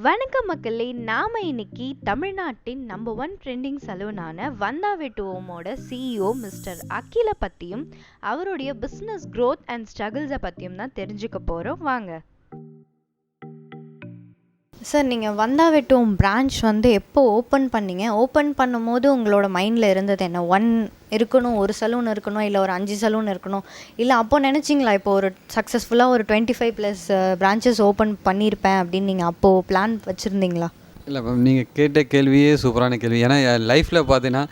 வணக்கம் மக்களே, நாம இன்னைக்கு தமிழ்நாட்டின் நம்பர் 1 ட்ரெண்டிங் சலூனான வந்தா வெட்டு ஹோமோட சிஇஓ மிஸ்டர் அகில பத்தியும் அவருடைய பிசினஸ் growth அண்ட் ஸ்ட்ரகிள்ஸை பத்தியும் தான் தெரிஞ்சுக்க போறோம். வாங்க சார். நீங்கள் வந்தா வெட்டும் பிரான்ச் எப்போ ஓப்பன் பண்ணீங்க? ஓப்பன் பண்ணும்போது உங்களோட மைண்டில் இருந்தது என்ன? இருக்கணும், ஒரு சலூன் இருக்கணும், இல்லை ஒரு 5 சலூன் இருக்கணும், இல்லை அப்போ நினச்சிங்களா இப்போ ஒரு சக்ஸஸ்ஃபுல்லாக ஒரு 25+ பிரான்ச்சஸ் ஓப்பன் பண்ணியிருப்பேன் அப்படின்னு நீங்கள் அப்போது பிளான் வச்சுருந்தீங்களா? இல்லை மேம், நீங்கள் கேட்ட கேள்வியே சூப்பரான கேள்வி. ஏன்னா என் லைஃப்பில் பார்த்தீங்கன்னா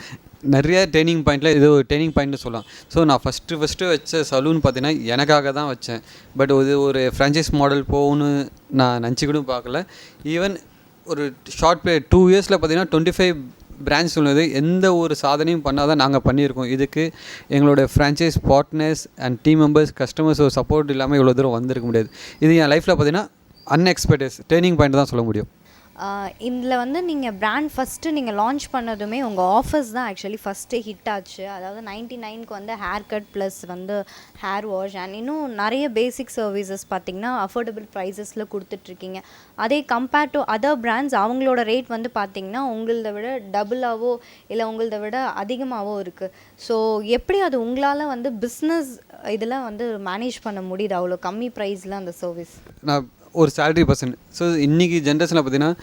நிறைய டேர்னிங் பாயிண்டில் இது ஒரு டேர்னிங் பாயிண்ட்னு சொல்லலாம். ஸோ நான் ஃபஸ்ட்டு வச்ச சலூன் பார்த்தீங்கன்னா எனக்காக தான் வச்சேன். பட் இது ஒரு ஃப்ரான்ச்சைஸ் மாடல் போகணுன்னு நான் நினச்சி கூட பார்க்கல. ஈவன் ஒரு ஷார்ட் 2 இயர்ஸில் பார்த்தீங்கன்னா 25 பிரான்ச் சொன்னது எந்த ஒரு சாதனையும் பண்ணாதான் நாங்கள் பண்ணியிருக்கோம். இதுக்கு எங்களோட franchise partners and team members customers ஒரு சப்போர்ட் இல்லாமல் இவ்வளோ தூரம் வந்திருக்க முடியாது. இது என் லைஃப்பில் பார்த்தீங்கன்னா அன்எக்ஸ்பெக்டட் டேர்னிங் பாயிண்ட் தான் சொல்ல முடியும். இதில் நீங்கள் பிராண்ட் ஃபஸ்ட்டு நீங்கள் லான்ச் பண்ணதுமே உங்கள் ஆஃபர்ஸ் தான் ஆக்சுவலி ஃபஸ்ட்டு ஹிட் ஆச்சு. அதாவது 99க்கு hair cut plus hair wash and இன்னும் நிறைய பேசிக் சர்வீசஸ் பார்த்திங்கன்னா அஃபோர்டபுள் ப்ரைஸஸில் கொடுத்துட்ருக்கீங்க. அதே கம்பேர்ட் டு அதர் பிராண்ட்ஸ் அவங்களோட ரேட் பார்த்திங்கன்னா உங்களதை விட டபுளாவோ இல்லை உங்களதை விட அதிகமாகவோ இருக்குது. ஸோ எப்படி அது உங்களால் பிஸ்னஸ் இதில் மேனேஜ் பண்ண முடியுது அவ்வளோ கம்மி ப்ரைஸில் அந்த சர்வீஸ்? நான் ஒரு சேலரி பர்சன். ஸோ இன்றைக்கி ஜென்ரேஷனில் பார்த்தீங்கன்னா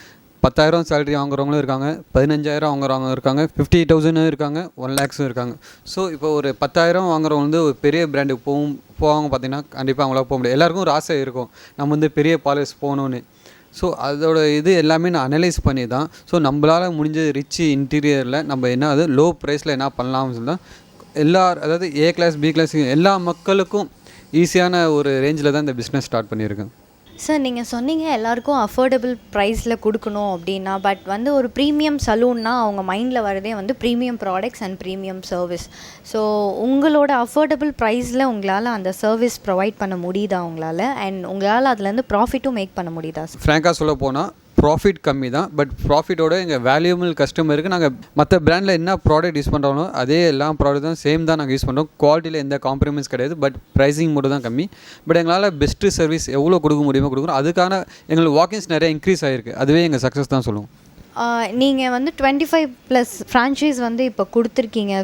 10,000 சேலரி வாங்குறவங்களும் இருக்காங்க, 15,000 வாங்குறவங்க இருக்காங்க, 50,000 இருக்காங்க, 1 lakhs இருக்காங்க. ஸோ இப்போ ஒரு 10,000 வாங்குறவங்க ஒரு பெரிய பிராண்டுக்கு போவாங்க பார்த்தீங்கன்னா கண்டிப்பாக அவங்களால போக முடியாது. எல்லாருக்கும் ஒரு ஆசை இருக்கும் நம்ம பெரிய பார்லர்ஸ் போகணுன்னு. ஸோ அதோட இது எல்லாமே நான் அனலைஸ் பண்ணி தான் ஸோ நம்மளால் முடிஞ்ச ரிச் இன்டீரியரில் நம்ம என்ன லோ ப்ரைஸில் என்ன பண்ணலாம்னு சொன்னால் அதாவது A கிளாஸ் B கிளாஸ் எல்லா மக்களுக்கும் ஈஸியான ஒரு ரேஞ்சில் தான் இந்த பிஸ்னஸ் ஸ்டார்ட் பண்ணியிருக்கேன். சார், நீங்கள் சொன்னீங்க எல்லாருக்கும் அஃபோர்டபுள் ப்ரைஸில் கொடுக்கணும் அப்படின்னா, பட் ஒரு ப்ரீமியம் சலூன்னா அவங்க மைண்டில் வரதே premium products and premium service. So உங்களோட அஃபோர்டபுள் ப்ரைஸில் உங்களால் அந்த சர்வீஸ் ப்ரொவைட் பண்ண முடியுதா உங்களால்? அண்ட் உங்களால் அதுலேருந்து ப்ராஃபிட்டும் மேக் பண்ண முடியுதா? ஃப்ராங்காக சொல்ல போனால் ப்ராஃபிட் கம்மி தான். பட் ப்ராஃபிட்டோட எங்கள் வேல்யூபிள் கஸ்டமருக்கு நாங்கள் மற்ற பிராண்டில் என்ன ப்ராடக்ட் யூஸ் பண்ணுறோமோ அதே எல்லா ப்ராடக்ட் தான் சேம் தான் நாங்கள் யூஸ் பண்ணுறோம். குவாலிட்டியில் எந்த காம்ப்ரமைஸ் கிடையாது. பட் ப்ரைஸிங் மட்டும் தான் கம்மி. பட் எங்களால் பெஸ்ட்டு சர்வீஸ் எவ்வளோ கொடுக்க முடியுமோ கொடுக்குறோம். அதுக்கான எங்களுக்கு வாக்கிங்ஸ் நிறைய இன்க்ரீஸ் ஆகிருக்கு. அதுவே எங்கள் சக்ஸஸ் தான் சொல்லுவோம். நீங்கள் 25+ ஃப்ரான்ச்சைஸ் இப்போ கொடுத்துருக்கீங்க.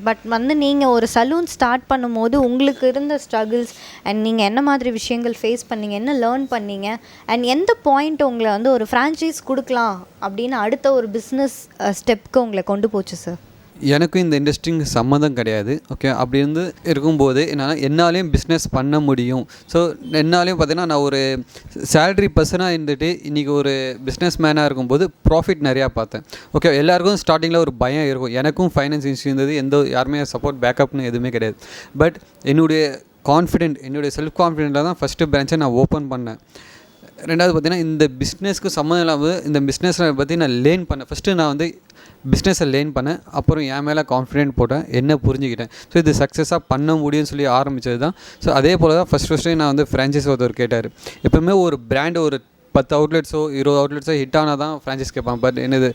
பட் நீங்கள் ஒரு சலூன் ஸ்டார்ட் பண்ணும்போது உங்களுக்கு இருந்த ஸ்ட்ரகிள்ஸ் அண்ட் நீங்கள் என்ன மாதிரி விஷயங்கள் ஃபேஸ் பண்ணீங்க, என்ன லேர்ன் பண்ணீங்க, அண்ட் எந்த பாயிண்ட் உங்களை ஒரு ஃப்ரான்ச்சைஸ் கொடுக்கலாம் அப்படின்னு அடுத்த ஒரு பிஸ்னஸ் ஸ்டெப்க்கு உங்களை கொண்டு போச்சு சார்? எனக்கும் இந்த இண்டஸ்ட்ரிக்கு சம்மந்தம் கிடையாது. ஓகே, அப்படி இருக்கும்போது என்னாலையும் பிஸ்னஸ் பண்ண முடியும். ஸோ என்னாலையும் பார்த்தீங்கன்னா நான் ஒரு சேலரி பர்சனாக இருந்துட்டு இன்றைக்கி ஒரு பிஸ்னஸ் மேனாக இருக்கும்போது ப்ராஃபிட் நிறையா பார்த்தேன். ஓகே, எல்லாேருக்கும் ஸ்டார்டிங்கில் ஒரு பயம் இருக்கும். எனக்கும் ஃபைனான்ஸ் இஷ்யூ இருந்தது. யாருமே சப்போர்ட் பேக்கப்னு எதுவுமே கிடையாது. பட் என்னுடைய செல்ஃப் கான்ஃபிடென்ட்டில் தான் ஃபஸ்ட்டு பிரான்ச்சை நான் ஓப்பன் பண்ணேன். ரெண்டாவது பார்த்தீங்கன்னா இந்த பிஸ்னஸ்க்கு சம்மந்தம் இல்லாமல் இந்த பிஸ்னஸை பற்றி நான் லேர்ன் பண்ணேன். ஃபஸ்ட்டு நான் பிஸ்னஸை லேர்ன் பண்ணேன். அப்புறம் என் மேலே கான்ஃபிடென்ட் போட்டேன், என்ன புரிஞ்சுக்கிட்டேன். ஸோ இது சக்ஸஸாக பண்ண முடியும்னு சொல்லி ஆரம்பித்தது தான். ஸோ அதே போல் தான் ஃபஸ்ட்டு நான் ஃப்ரான்ச்சைஸ் ஒருத்தர் கேட்டார். எப்போவுமே ஒரு பிராண்டு ஒரு 10 அவுட்லெட்ஸோ 20 அவுட்லெட்ஸோ ஹிட் ஆனால் தான் ஃப்ரான்ச்சைஸ் கேட்பாங்க. பட் எனது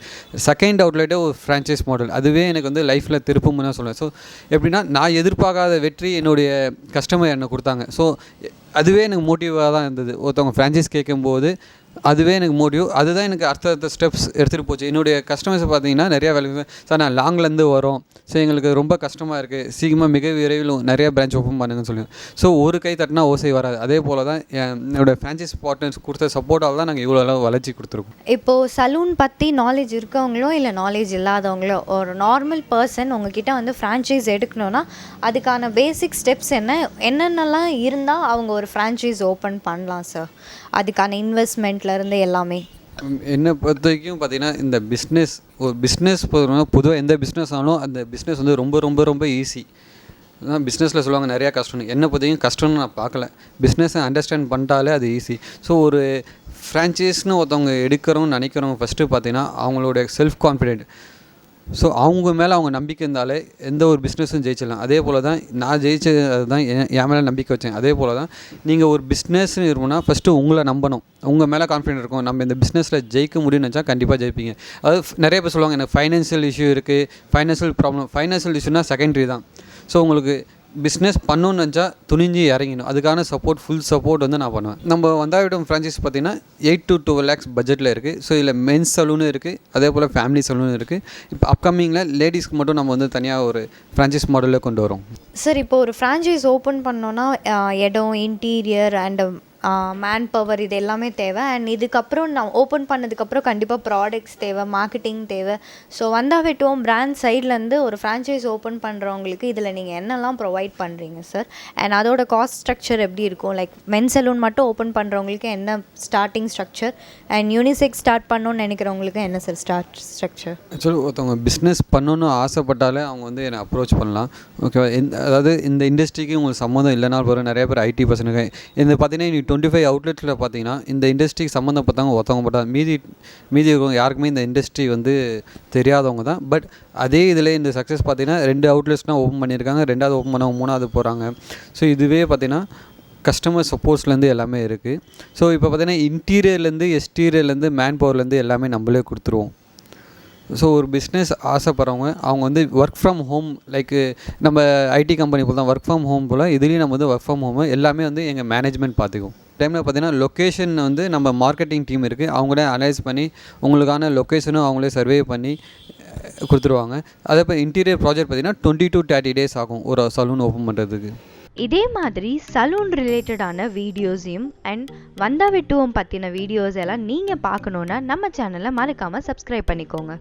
செகண்ட் அவுட்லெட்டே ஒரு ஃப்ரான்ச்சைஸ் மாடல். அதுவே எனக்கு லைஃப்பில் திருப்பம்னு தான் சொல்லுவேன். ஸோ எப்படின்னா நான் எதிர்பார்க்காத வெற்றி என்னுடைய கஸ்டமர் எனக்கு கொடுத்தாங்க. ஸோ அதுவே எனக்கு மோட்டிவாக தான் இருந்தது. ஒருத்தவங்க ஃப்ரான்ச்சைஸ் கேட்கும்போது அதுவே எனக்கு மோட்டிவ். அதுதான் எனக்கு அடுத்த ஸ்டெப்ஸ் எடுத்துகிட்டு போச்சு. என்னுடைய கஸ்டமர்ஸை பார்த்தீங்கன்னா நிறையா வேலை சார் நான் லாங்லேருந்து வரோம், ஸோ எங்களுக்கு ரொம்ப கஷ்டமாக இருக்குது, சீக்கிரமாக மிக விரைவில் நிறையா பிரான்ச் ஓப்பன் பண்ணுங்கன்னு சொல்லுவேன். ஸோ ஒரு கை தட்டினா ஓசை வராது. அதே போல் தான் என்னோடய ஃப்ரான்ச்சைஸ் பார்ட்னர்ஸ் கொடுத்த சப்போர்ட்டால் தான் நாங்கள் இவ்வளோ வளர்ச்சி கொடுத்துருக்கோம். இப்போது சலூன் பற்றி நாலேஜ் இருக்கவங்களோ இல்லை நாலேஜ் இல்லாதவங்களோ ஒரு நார்மல் பர்சன் உங்ககிட்ட ஃப்ரான்ச்சைஸ் எடுக்கணுன்னா அதுக்கான பேசிக் ஸ்டெப்ஸ் என்னென்னலாம் இருந்தால் அவங்க ஒரு ஃப்ரான்ச்சைஸ் ஓப்பன் பண்ணலாம் சார்? அதுக்கான இன்வெஸ்ட்மெண்ட்லேருந்து எல்லாமே என்னை பொறுத்த வரைக்கும் பார்த்தீங்கன்னா இந்த பிஸ்னஸ் பொதுவாக எந்த பிஸ்னஸ் ஆனாலும் அந்த பிஸ்னஸ் ரொம்ப ரொம்ப ரொம்ப ஈஸி. பிஸ்னஸில் சொல்லுவாங்க நிறையா கஷ்டம்னு. என்னை பொறுத்த வரைக்கும் கஷ்டம்னு நான் பார்க்கல. பிஸ்னஸை அண்டர்ஸ்டாண்ட் பண்ணிட்டாலே அது ஈஸி. ஸோ ஒரு ஃப்ரான்ச்சைஸ்னு ஒருத்தவங்க எடுக்கிறவங்க நினைக்கிறவங்க ஃபஸ்ட்டு பார்த்தீங்கன்னா அவங்களோட செல்ஃப் கான்ஃபிடென்ட். ஸோ அவங்க மேலே அவங்க நம்பிக்கை இருந்தாலே எந்த ஒரு பிஸ்னஸும் ஜெயிச்சிடலாம். அதே போல் தான் நான் ஜெயிச்சது தான் என் மேலே நம்பிக்கை வச்சேன். அதே போல் தான் நீங்கள் ஒரு பிஸ்னஸ்ன்னு இருக்குன்னா ஃபஸ்ட்டு உங்களை நம்பணும், உங்கள் மேலே கான்ஃபிடென்ட் இருக்கும். நம்ம இந்த பிஸ்னஸில் ஜெயிக்க முடியும்னு நினச்சா கண்டிப்பாக ஜெயிப்பீங்க. அதாவது நிறைய பேர் சொல்லுவாங்க எனக்கு ஃபைனான்ஷியல் இஷ்யூ இருக்குது, ஃபைனான்ஷியல் இஷ்யூனா செகண்டரி தான். ஸோ உங்களுக்கு பிஸ்னஸ் பண்ணணும்னு நினச்சா துணிஞ்சு இறங்கணும். அதுக்கான ஃபுல் சப்போர்ட் வந்து நான் பண்ணுவேன். நம்ம வந்தாவிட்டம் ஃப்ரான்ச்சைஸ் பார்த்தீங்கன்னா 8 to 12 lakhs பட்ஜெட்டில் இருக்குது. ஸோ இதில் மென்ஸ் சலூனும் இருக்குது, அதே போல் ஃபேமிலி சலூனும் இருக்குது. இப்போ அப்கமிங்கில் லேடிஸ்க்கு மட்டும் நம்ம வந்து தனியாக ஒரு ஃப்ரான்ச்சைஸ் மாடலில் கொண்டு வரோம். சார் இப்போ ஒரு ஃப்ரான்ச்சைஸ் ஓப்பன் பண்ணோன்னா இடம், இன்டீரியர் அண்ட் மேன் பவர் இது எல்லாமே தேவை. அண்ட் இதுக்கப்புறம் நான் ஓப்பன் பண்ணதுக்கப்புறம் கண்டிப்பாக ப்ராடக்ட்ஸ் தேவை, மார்க்கெட்டிங் தேவை. ஸோ வந்தாவிட்டோம் பிராண்ட் சைட்லேருந்து ஒரு ஃப்ரான்ச்சைஸ் ஓப்பன் பண்ணுறவங்களுக்கு இதில் நீங்கள் என்னெல்லாம் ப்ரொவைட் பண்ணுறீங்க சார்? அண்ட் அதோட காஸ்ட் ஸ்ட்ரக்சர் எப்படி இருக்கும்? லைக் மென் சலூன் மட்டும் ஓப்பன் பண்ணுறவங்களுக்கு என்ன starting structure, and unisex start பண்ணணும்னு நினைக்கிறவங்களுக்கு என்ன சார் ஸ்ட்ரக்சர்? ஆக்சுவலி ஒருத்தவங்க பிஸ்னஸ் பண்ணணும்னு ஆசைப்பட்டாலே அவங்க வந்து என்னை அப்ரோச் பண்ணலாம். ஓகேவா? அதாவது இந்த இண்டஸ்ட்ரிக்கு உங்களுக்கு சம்மந்தம் இல்லைனாலும் போகிற நிறைய பேர் ஐடி பர்சனுங்க இந்த பார்த்தீங்கன்னா 25 அவுட்லெட்டில் பார்த்தீங்கன்னா இந்த இண்டஸ்ட்ரிக்கு சம்மந்தப்பட்டவங்க ஒருத்தவங்க பட்டால் மீதி இருக்கவங்க யாருக்குமே இந்த இண்டஸ்ட்ரி வந்து தெரியாதவங்க தான். பட் அதே இதில் இந்த சக்ஸஸ் பார்த்தீங்கன்னா 2 அவுட்லெட்ஸ்னால் ஓப்பன் பண்ணியிருக்காங்க, 2வது ஓப்பன் பண்ண 3வது போகிறாங்க. ஸோ இதுவே பார்த்தீங்கன்னா கஸ்டமர் சப்போர்ட்ஸ்லேருந்து எல்லாமே இருக்குது. ஸோ இப்போ பார்த்தீங்கன்னா இன்டீரியர்லேருந்து எக்ஸ்டீரியர்லேருந்து மேன் பவர்லேருந்து எல்லாமே நம்மளே கொடுத்துருவோம். ஸோ ஒரு பிஸ்னஸ் ஆசைப்படுறவங்க அவங்க வந்து ஒர்க் ஃப்ரம் ஹோம், லைக் நம்ம ஐடி கம்பெனி போல் தான் ஒர்க் ஃப்ரம் ஹோம் போல் இதுலேயும் நம்ம வந்து ஒர்க் ஃப்ரம் ஹோம் எல்லாமே வந்து எங்கள் மேனேஜ்மெண்ட் பார்த்துக்குவோம். டைமில் பார்த்தீங்கன்னா லொக்கேஷன் வந்து நம்ம மார்க்கெட்டிங் டீம் இருக்குது, அவங்களே அனலைஸ் பண்ணி உங்களுக்கான லொக்கேஷனும் அவங்களே சர்வே பண்ணி கொடுத்துருவாங்க. அதே போல் இன்டீரியர் ப்ராஜெக்ட் பார்த்தீங்கன்னா 20 to 30 days ஆகும் ஒரு சலூன் ஓப்பன் பண்ணுறதுக்கு. இதே மாதிரி சலூன் ரிலேட்டடான வீடியோஸையும் அண்ட் வந்தாவிட்டுவம் பற்றின வீடியோஸ் எல்லாம் நீங்கள் பார்க்கணுன்னா நம்ம சேனலை மறக்காமல் சப்ஸ்கிரைப் பண்ணிக்கோங்க.